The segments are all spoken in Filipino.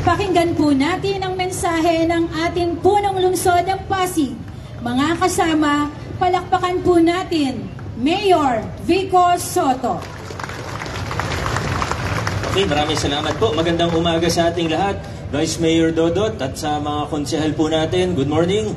Pakinggan po natin ang mensahe ng ating punong lungsod ng Pasig. Mga kasama, palakpakan po natin Mayor Vico Soto. Okay, maraming salamat po. Magandang umaga sa ating lahat. Vice Mayor Dodot at sa mga konsehal po natin, good morning.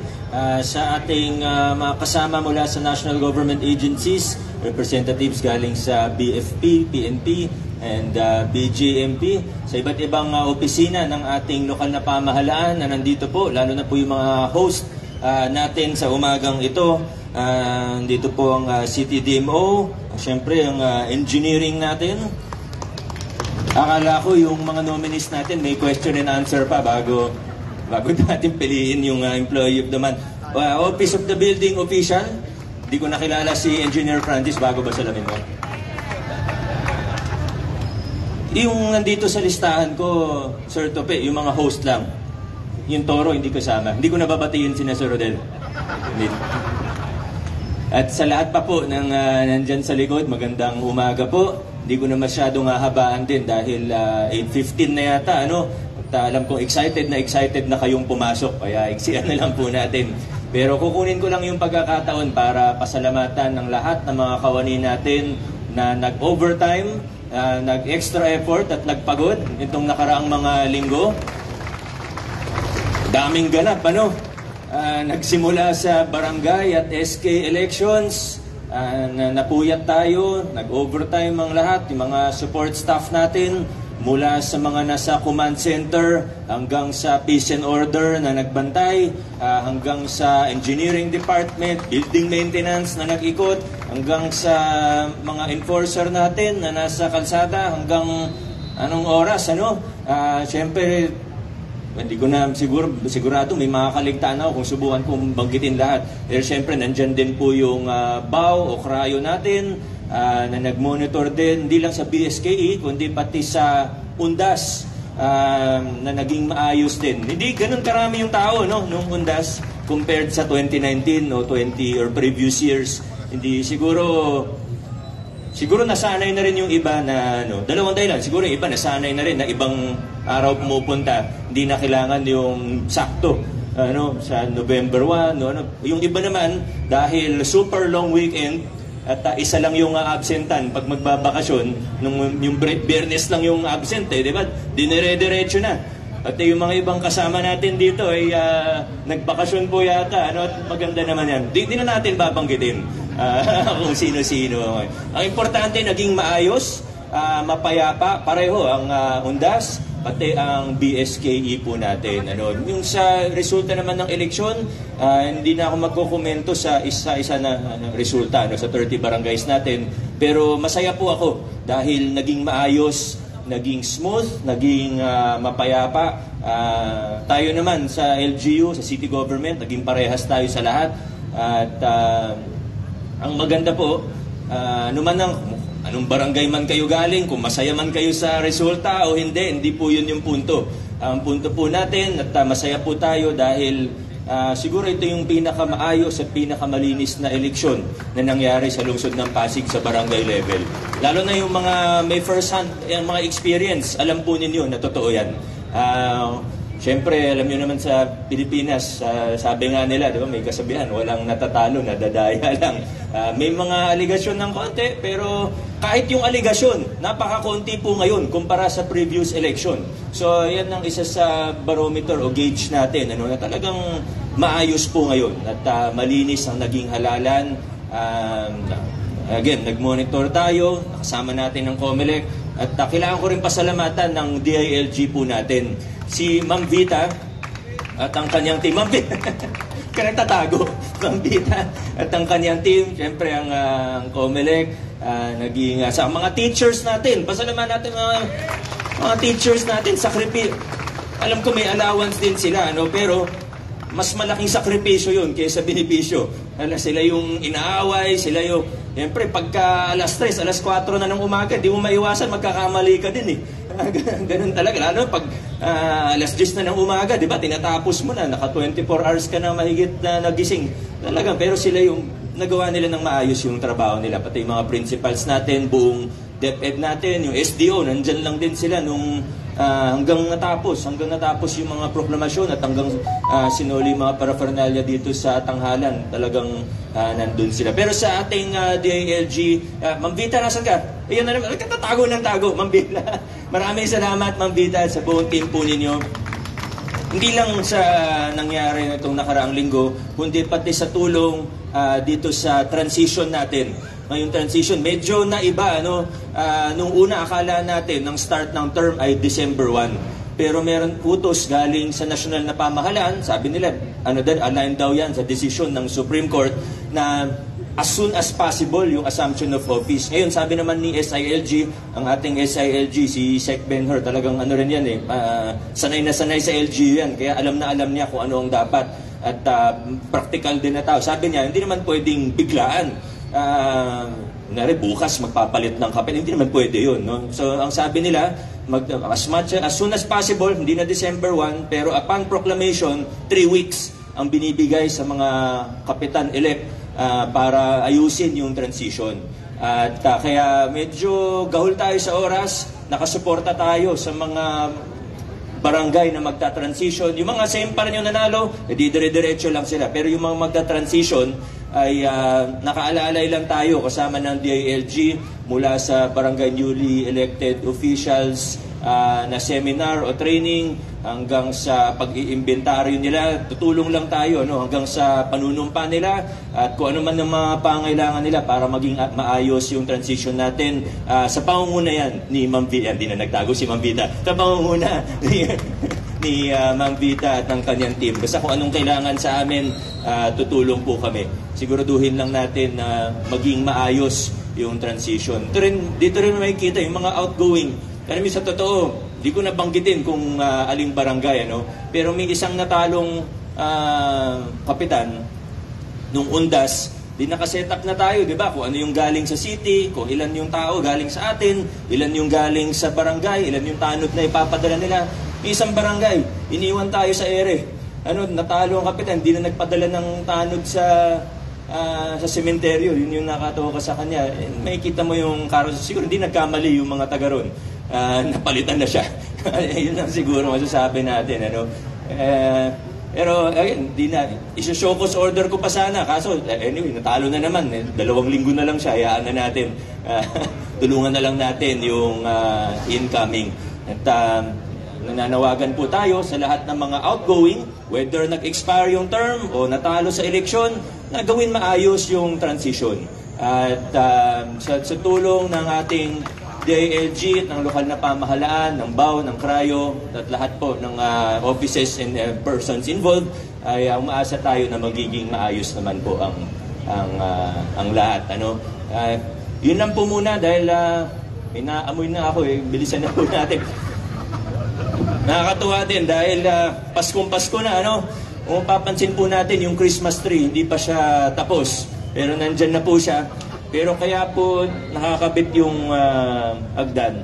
Sa ating mga kasama mula sa national government agencies, representatives galing sa BFP, PNP, and BJMP, sa iba't ibang opisina ng ating lokal na pamahalaan na nandito po, lalo na po yung mga host natin sa umagang ito. Dito po ang City DMO, siyempre ang engineering natin. Akala ko yung mga nominees natin may question and answer pa bago natin piliin yung employee of the month. Office of the Building Official, di ko nakilala si Engineer Francis, bago ba salamin mo? Yung nandito sa listahan ko, Sir Tope, yung mga host lang. Yung Toro, hindi kasama. Hindi ko nababatiin si Sir Rodel. Hindi. At sa lahat pa po ng nandyan sa likod, magandang umaga po. Hindi ko na masyadong hahabaan din dahil 8:15 na yata, ano? At alam kong excited na kayong pumasok, kaya iksiyan na lang po natin. Pero kukunin ko lang yung pagkakataon para pasalamatan ng lahat ng mga kawani natin na nag-overtime, nag-extra effort at nagpagod itong nakaraang mga linggo. Daming ganap, ano? Nagsimula sa barangay at SK elections, napuyat tayo, nag-overtime ang lahat, yung mga support staff natin, mula sa mga nasa command center hanggang sa peace and order na nagbantay, hanggang sa engineering department, building maintenance na nag-ikot, hanggang sa mga enforcer natin na nasa kalsada, hanggang anong oras, ano? Siyempre, hindi ko na sigurado may makakaligtaan ako kung subukan kong banggitin lahat. Pero siyempre nandyan din po yung BAW o Krayo natin na nag-monitor din, hindi lang sa BSKE kundi pati sa UNDAS na naging maayos din. Hindi ganun karami yung tao, no, nung UNDAS compared sa 2019 o 20 or previous years. Hindi siguro nasanay na rin yung iba na dalawang dahilan. Siguro yung iba nasanay na rin na ibang araw pumupunta, hindi na kailangan yung sakto sa November 1, Yung iba naman dahil super long weekend at isa lang yung absentan pag magbabakasyon, yung Biyernes lang yung absent, di ba? Dinire-diretso na. At yung mga ibang kasama natin dito ay nagbakasyon po yata, at maganda naman yan. Di na natin babanggitin kung sino-sino. Ang importante, naging maayos, mapayapa, pareho ang UNDAS, pati ang BSKE po natin. Yung sa resulta naman ng eleksyon, hindi na ako magkukomento sa isa-isa na resulta sa 30 barangays natin. Pero masaya po ako dahil naging maayos, naging smooth, naging mapayapa. Tayo naman sa LGU, sa city government, naging parehas tayo sa lahat. At ang maganda po, anong barangay man kayo galing, kung masaya man kayo sa resulta o hindi po yun yung punto. Ang punto po natin, at masaya po tayo dahil siguro ito yung pinakamaayos at pinakamalinis na eleksyon na nangyari sa lungsod ng Pasig sa barangay level. Lalo na yung mga may first hand, yung mga experience, alam po ninyo na totoo yan. Siyempre, alam nyo naman sa Pilipinas, sabi nga nila, di ba, may kasabihan, walang natatalo, nadadaya lang. May mga aligasyon ng konti, pero kahit yung aligasyon, napakakonti po ngayon kumpara sa previous election. So, yan ang isa sa barometer o gauge natin, na talagang maayos po ngayon at malinis ang naging halalan. Again, nag-monitor tayo, nakasama natin ng COMELEC, at kailangan ko rin pasalamatan ng DILG po natin. Si Ma'am Vita at ang kanyang team. Ma'am Vita, ka nagtatago. Ma'am Vita at ang kanyang team. Siyempre ang COMELEC, naging sa mga teachers natin. Pasalamatan natin mga teachers natin. Alam ko may allowance din sila, pero mas malaking sakripisyo yun kaysa benepisyo. Sila yung inaaway, sila yung... Siyempre, pagka alas 3, alas 4 na ng umaga, di mo maiwasan, magkakamali ka din Ganun talaga. Lalo pag alas 10 na ng umaga, di ba, tinatapos mo na, naka 24 hours ka na mahigit na nagising. Talaga, pero sila yung nagawa nila ng maayos yung trabaho nila. Pati yung mga principals natin, buong DepEd natin, yung SDO, nandyan lang din sila nung hanggang natapos yung mga proklamasyon at hanggang sinuli yung mga paraphernalia dito sa tanghalan, talagang nandun sila. Pero sa ating DILG, Ma'am Vita, nasan ka? Ayun na naman, tatago ng tago, Ma'am Vita. Maraming salamat, Ma'am Vita, sa buong team po ninyo. Hindi lang sa nangyari itong nakaraang linggo, kundi pati sa tulong dito sa transition natin. Ngayong transition, medyo naiba. Nung una, akala natin, ng start ng term ay December 1. Pero meron utos galing sa national na pamahalaan, sabi nila, align daw yan sa decision ng Supreme Court na as soon as possible yung assumption of office. Ngayon, sabi naman ni SILG, ang ating SILG, si Sec Benhur, talagang rin yan sanay na sanay sa LG yan, kaya alam na alam niya kung ano ang dapat. At practical din na tao. Sabi niya, hindi naman pwedeng biglaan. Bukas magpapalit ng kapit, hindi naman pwede yun. No? So, ang sabi nila, as soon as possible, hindi na December 1, pero upon proclamation, 3 weeks ang binibigay sa mga kapitan-elect para ayusin yung transition. At kaya medyo gahol tayo sa oras, nakasuporta tayo sa mga barangay na magta-transition. Yung mga same pa rin yung nanalo, dire-diretso lang sila. Pero yung mga magta-transition ay nakaalaalay lang tayo kasama ng DILG mula sa barangay newly elected officials na seminar o training hanggang sa pag-iimbentaryo nila. Tutulong lang tayo hanggang sa panunumpa nila at kung ano man ang mga pangailangan nila para maging maayos yung transition natin sa pangunguna yan ni Ma'am Vita. Hindi na nagtago si Ma'am Vita. Sa pangunguna ni Ma'am Vita at ng kanyang team. Basta kung anong kailangan sa amin, tutulong po kami. Siguraduhin lang natin na maging maayos yung transition. Dito rin makikita yung mga outgoing. Karami sa totoo, di ko nabanggitin kung aling barangay, pero may isang natalong kapitan nung Undas, di nakaset up na tayo, di ba? Kung ano yung galing sa city, kung ilan yung tao galing sa atin, ilan yung galing sa barangay, ilan yung tanod na ipapadala nila. May isang barangay, iniwan tayo sa ere. Natalo ang kapitan, di na nagpadala ng tanod sa sementeryo. Yun yung nakatawa ka sa kanya. May kita mo yung karo, siguro hindi nagkamali yung mga taga ron. Napalitan na siya. Yun lang siguro masasabi natin. Pero again, iso-show cause order ko pa sana. Kaso anyway, natalo na naman. 2 linggo na lang siya. Hayaan na natin. Tulungan na lang natin yung incoming. At nananawagan po tayo sa lahat ng mga outgoing, whether nag-expire yung term o natalo sa eleksyon, na gawin maayos yung transition. At sa tulong ng ating DILG, ng lokal na pamahalaan, ng BAO, ng Krayo, at lahat po ng offices and persons involved, ay umaasa tayo na magiging maayos naman po ang lahat. Yun lang po muna dahil may naamoy na ako bilisan na po natin. Nakakatuwa din dahil Paskong-Pasko na, kung papansin po natin yung Christmas tree, hindi pa siya tapos, pero nandyan na po siya. Pero kaya po nakakabit yung agdan.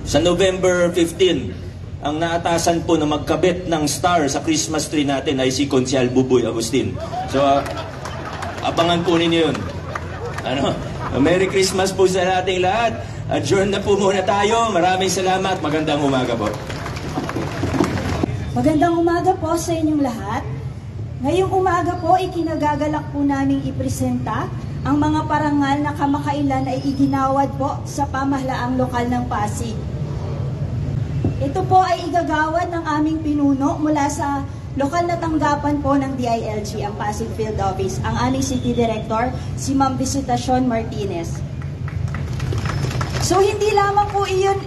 Sa November 15, ang naatasan po na magkabit ng star sa Christmas tree natin ay si Konsyal Buboy Agustin. So, abangan po ninyo yun. Merry Christmas po sa ating lahat. Adjourn na po muna tayo. Maraming salamat. Magandang umaga po. Magandang umaga po sa inyong lahat. Ngayong umaga po, ikinagagalak po namin ipresenta ang mga parangal na kamakailan ay iginawad po sa pamahalaang lokal ng Pasig. Ito po ay igagawad ng aming pinuno mula sa lokal na tanggapan po ng DILG, ang Pasig Field Office, ang aming City Director, si Ma'am Visitacion Martinez. So hindi lamang po iyon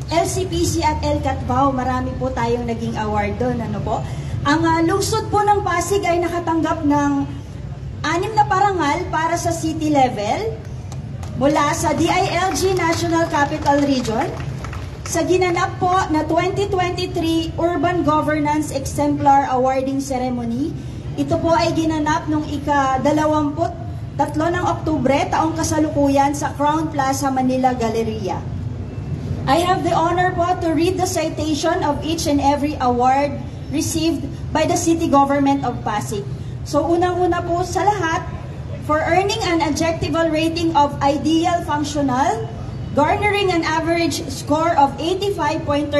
LCPC at LCATBAO, marami po tayong naging award doon. Ang lungsod po ng Pasig ay nakatanggap ng 6 na parangal para sa city level mula sa DILG National Capital Region sa ginanap po na 2023 Urban Governance Exemplar Awarding Ceremony. Ito po ay ginanap noong ika-23 ng Oktubre, taong kasalukuyan sa Crown Plaza, Manila Galleria. I have the honor po to read the citation of each and every award received by the City Government of Pasig. So unang-una po sa lahat, for earning an adjectival rating of ideal functional, garnering an average score of 85.31%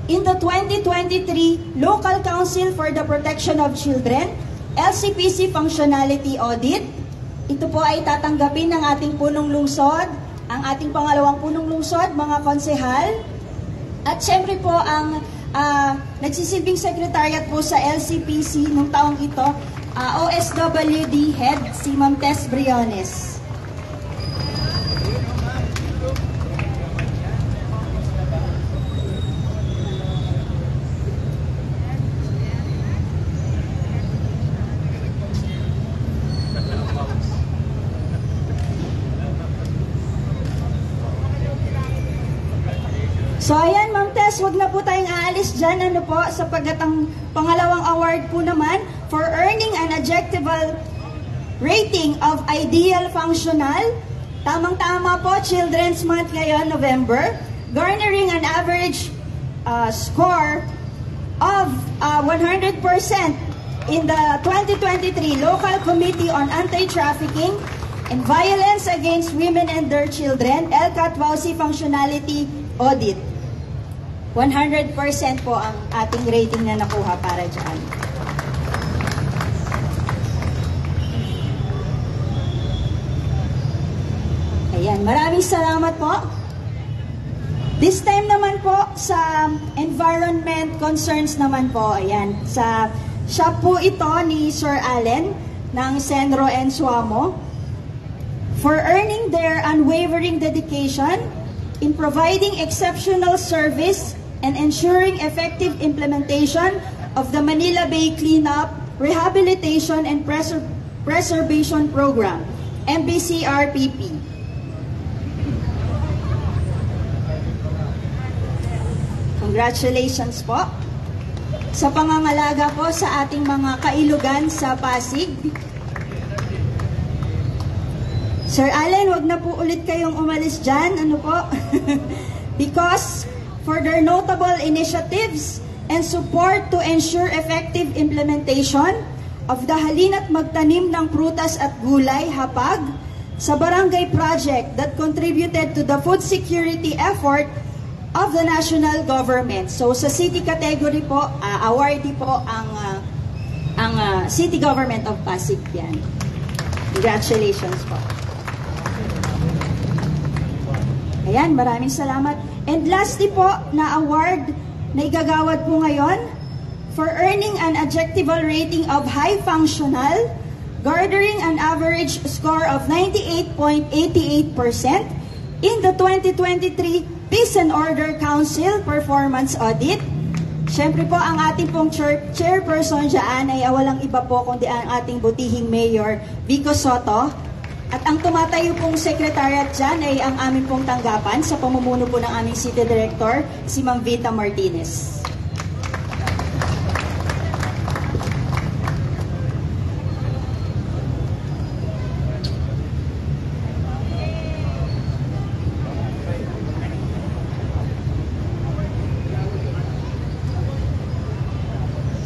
in the 2023 Local Council for the Protection of Children LCPC Functionality Audit. Ito po ay tatanggapin ng ating punong lungsod, ang ating pangalawang punong lungsod, mga konsehal. At syempre po ang nagsisilbing secretariat po sa LCPC nung taong ito, OSWD Head, si Ma'am Tess Briones. So ayan, Ma'am Tess, wag na po tayong aalis dyan, sapagkat ang pangalawang award po naman for earning an adjectival rating of ideal functional. Tamang-tama po, Children's Month ngayon, November, garnering an average score of 100% in the 2023 Local Committee on Anti-Trafficking and Violence Against Women and Their Children, LCAT-WAUSI Functionality Audit. 100% po ang ating rating na nakuha para dyan. Ayan, maraming salamat po. This time naman po sa environment concerns naman po, ayan, sa shop po ito ni Sir Allen ng Senro and Suamo for earning their unwavering dedication in providing exceptional service and ensuring effective implementation of the Manila Bay Cleanup, Rehabilitation and Preservation Program, MBCRPP. Congratulations po sa pangangalaga po sa ating mga kailugan sa Pasig. Sir Allen, wag na po ulit kayong umalis dyan, because for their notable initiatives and support to ensure effective implementation of the Halina't Magtanim ng Prutas at Gulay, HAPAG, sa barangay project that contributed to the food security effort of the national government. So sa city category po, awardee po ang City Government of Pasig yan. Congratulations po. Ayan, maraming salamat. And lastly po, na award na igagawad po ngayon for earning an adjectival rating of high functional, garnering an average score of 98.88% in the 2023 Peace and Order Council Performance Audit. Siyempre po, ang ating pong chairperson dyan ay walang iba po kundi ang ating butihing Mayor Vico Soto. At ang tumatayo pong secretariat dyan ay ang aming pong tanggapan sa pamumuno po ng aming City Director, si Ma'am Vita Martinez.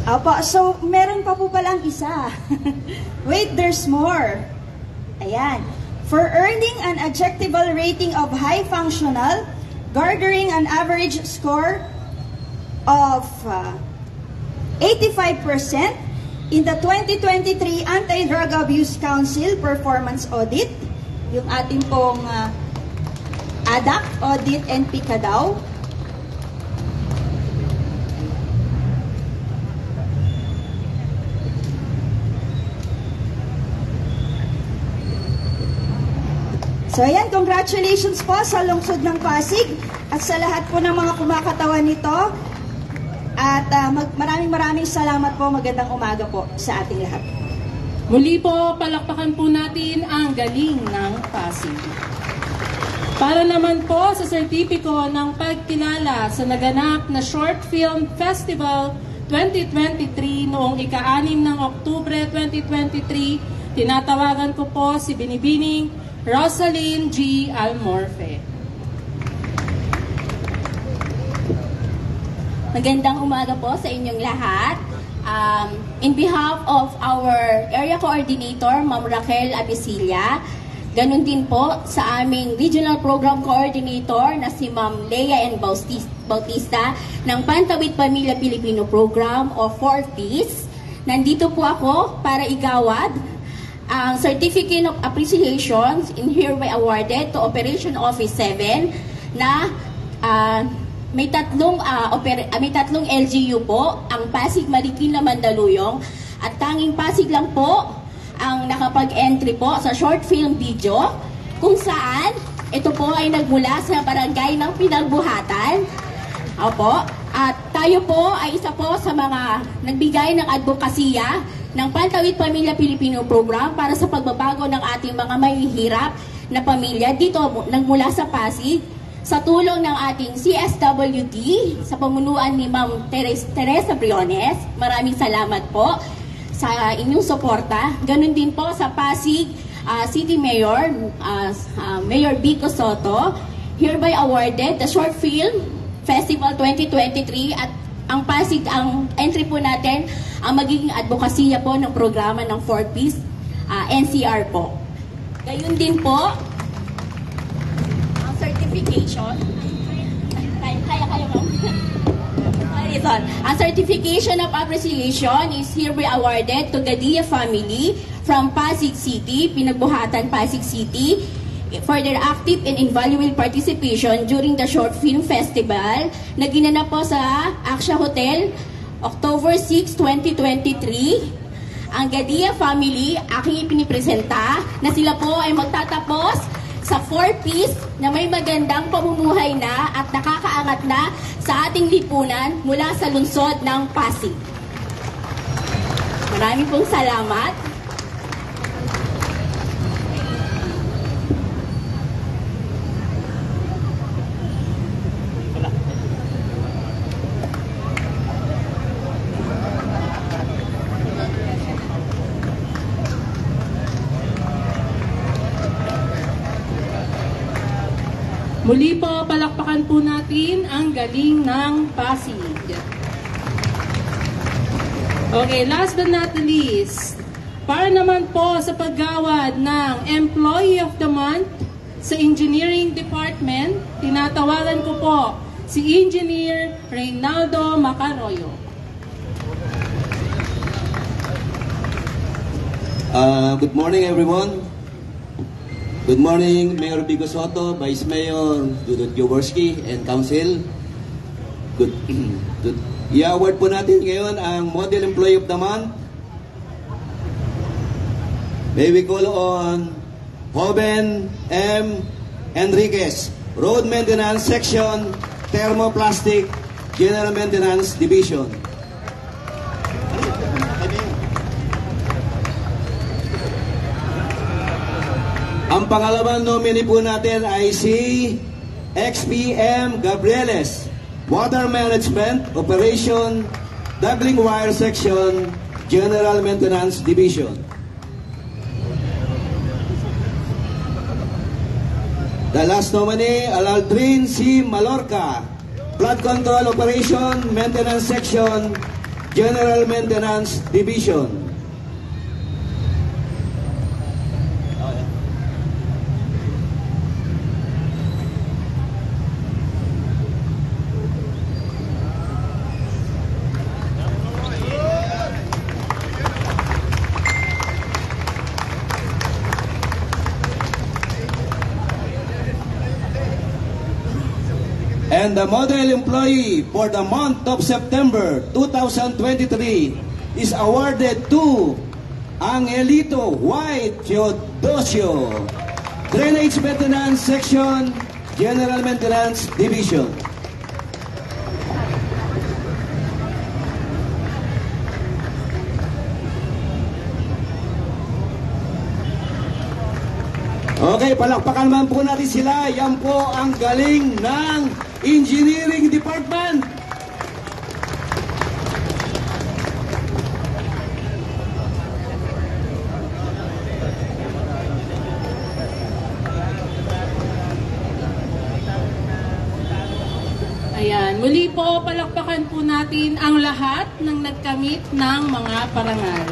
Opo, so meron pa po palang isa. Wait, there's more. Ayan. For earning an adjectival rating of high functional, garnering an average score of 85% in the 2023 Anti-Drug Abuse Council Performance Audit, yung ating pong ADAC Audit and PICADAW. So ayan, congratulations po sa lungsod ng Pasig at sa lahat po ng mga kumakatawan nito. At maraming salamat po. Magandang umaga po sa ating lahat. Muli po, palakpakan po natin ang galing ng Pasig. Para naman po sa sertipiko ng pagkilala sa naganap na Short Film Festival 2023 noong ika-6 ng Oktubre 2023, tinatawagan ko po si Binibining Rosaline G. Almorfe. Magandang umaga po sa inyong lahat. In behalf of our area coordinator, Ma'am Raquel Abisilla, Ganon din po sa aming Regional Program Coordinator na si Ma'am Lea N. Bautista ng Pantawid Pamilya Pilipino Program o 4Ps. Nandito po ako para igawad ang Certificate of Appreciation in hereby awarded to Operation Office 7 na may tatlong LGU po, ang Pasig, Marikina, Mandaluyong, at tanging Pasig lang po ang nakapag-entry po sa short film video kung saan ito po ay nagmula sa barangay ng Pinagbuhatan. Opo. At tayo po ay isa po sa mga nagbigay ng advokasya ng Pantawid Pamilya Pilipino Program para sa pagbabago ng ating mga mahihirap na pamilya dito nagmula sa Pasig sa tulong ng ating CSWD sa pamunuan ni Ma'am Teresa Briones. Maraming salamat po sa inyong suporta. Ganun din po sa Pasig City Mayor, Mayor Vico Soto, hereby awarded the Short Film Festival 2023 at ang Pasig, ang entry po natin, ang magiging advokasya po ng programa ng 4Ps NCR po. Gayun din po, ang certification, kaya ma'am. Ang Certification of Appreciation is hereby awarded to Gadia family from Pasig City, Pinagbuhatan, Pasig City, for their active and invaluable participation during the Short Film Festival na ginanap po sa Aksha Hotel, October 6, 2023. Ang Gadia family, aking ipinipresenta na sila po ay magtatapos sa 4Ps na may magandang pamumuhay na at nakakaangat na sa ating lipunan mula sa lungsod ng Pasig. Maraming pong salamat. Muli po, palakpakan po natin ang galing ng Pasig. Okay, last but not the least, para naman po sa paggawad ng Employee of the Month sa Engineering Department, tinatawagan ko po si Engineer Reynaldo Macaroyo. Good morning, everyone. Good morning, Mayor Vico Soto, Vice Mayor Dudut Jaworski, and Council. I-award po natin ngayon ang Model Employee of the Month. May we call on Joven M. Enriquez, Road Maintenance Section, Thermoplastic, General Maintenance Division. Ang pangalawang nominee po natin ay si XPM Gabrieles, Water Management, Operation, Doubling Wire Section, General Maintenance Division. The last nominee, Alaldrin C. Malorca, Flood Control Operation, Maintenance Section, General Maintenance Division. And the model employee for the month of September 2023 is awarded to Angelito White Teodosio, Drainage Maintenance Section, General Maintenance Division. Okay, palakpakan naman po natin sila. Yan po ang galing ng Engineering Department. Ayan, muli po palakpakan po natin ang lahat ng nagkamit ng mga parangal.